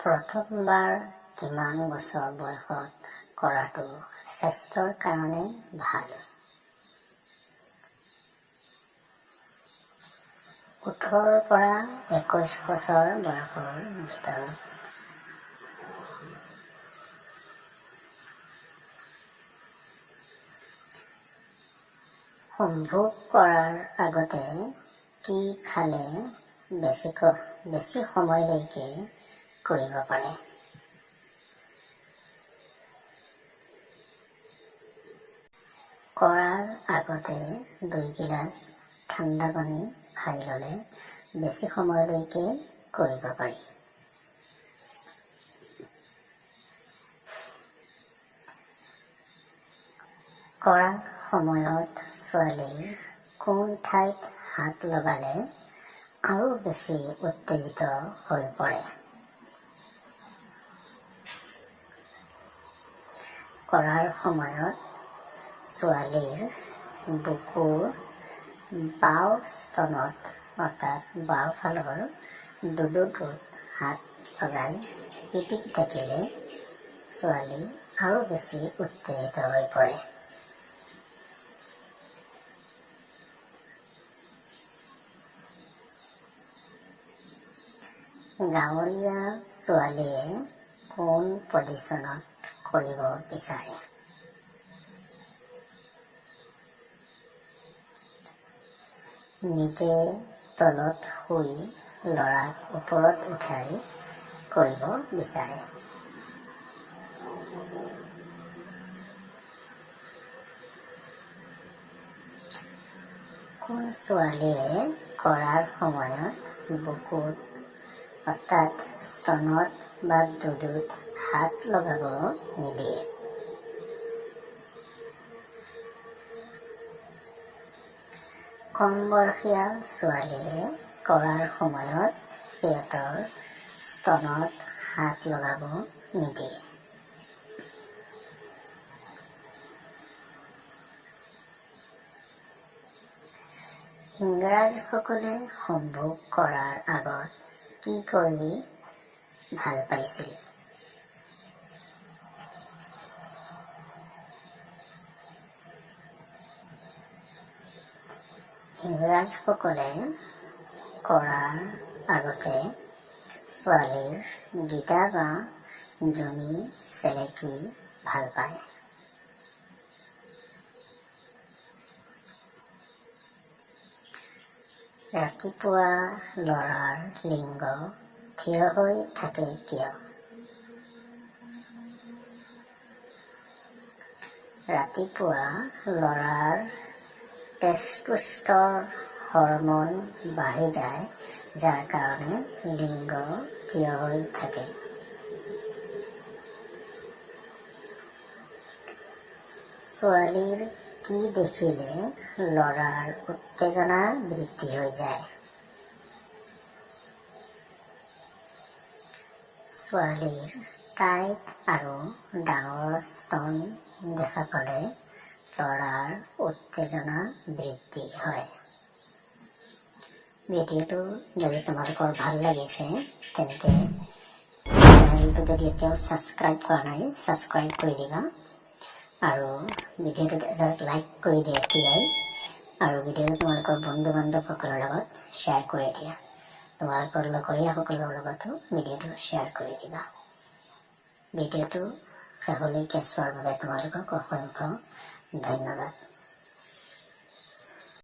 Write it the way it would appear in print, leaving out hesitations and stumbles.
প্ৰথমবাৰ কিমান বছৰ বয়সত কৰাটো স্বাস্থ্যৰ কাৰণে ভাল? 18 পৰা 21 বছৰ বয়সৰ ভিতৰত সম্ভোগ কৰাৰ আগতে কি খালে বেছি সময়লৈকে কৰিব পাৰে? কৰাৰ আগতে 2 গিলাচ ঠাণ্ডা পানী খাই ল'লে বেছি সময়লৈকে কৰিব পাৰি। কৰাৰ সময়ত ছোৱালীৰ কোন ঠাইত হাত লগালে আৰু বেছি উত্তেজিত হৈ পৰে? কৰাৰ সময়ত ছোৱালীৰ বুকুৰ বাওঁ স্তনত অৰ্থাৎ বাওঁফালৰ দুডুটোত হাত লগাই পিটিকি থাকিলে ছোৱালী আৰু বেছি উত্তেজিত হৈ পৰে। গাঁৱলীয়া ছোৱালীয়ে কোন পজিশ্যনত কৰিব বিচাৰে? নিজে তলত শুই ল'ৰাক ওপৰত উঠাই কৰিব বিচাৰে। কোন ছোৱালীয়ে কৰাৰ সময়ত বুকুত অৰ্থাৎ স্তনত বা দুডুত হাত লগাব নিদিয়ে? কম বয়সীয়া ছোৱালীয়ে কৰাৰ সময়ত সিহঁতৰ স্তনত হাত লগাব নিদিয়ে। ইংৰাজসকলে সম্ভোগ কৰাৰ আগত কি কৰি ভাল পাইছিল? ইংৰাজসকলে কৰাৰ আগতে ছোৱালীৰ গীতা বা জনী চেলেকি ভাল পায়। ৰাতিপুৱা ল'ৰাৰ লিংগ থিয় হৈ থাকে কিয়? ৰাতিপুৱা ল'ৰাৰ টেষ্টষ্ট্ৰন হৰম'ন বাঢ়ি যায়, যাৰ কাৰণে লিংগ থিয় হৈ থাকে। ছোৱালীৰ কি দেখিলে ল'ৰাৰ উত্তেজনা বৃদ্ধি হৈ যায়? ছোৱালীৰ টাইট আৰু ডাঙৰ স্তন দেখা পালে ল'ৰাৰ উত্তেজনা বৃদ্ধি হয়। ভিডিঅ'টো যদি তোমালোকৰ ভাল লাগিছে তেন্তে চেনেলটো যদি এতিয়াও ছাবস্ক্ৰাইব কৰা নাই ছাবস্ক্ৰাইব কৰি দিবা আৰু ভিডিঅ'টোত এটা লাইক কৰি দিয়া এতিয়াই আৰু ভিডিঅ'টো তোমালোকৰ বন্ধু বান্ধৱসকলৰ লগত শ্বেয়াৰ কৰি দিয়া। তোমালোকৰ লগৰীয়াসকলৰ লগতো ভিডিঅ'টো শ্বেয়াৰ কৰি দিবা। ভিডিঅ'টো শেষলৈকে চোৱাৰ বাবে তোমালোকক অসংখ্য ধন্যবাদ।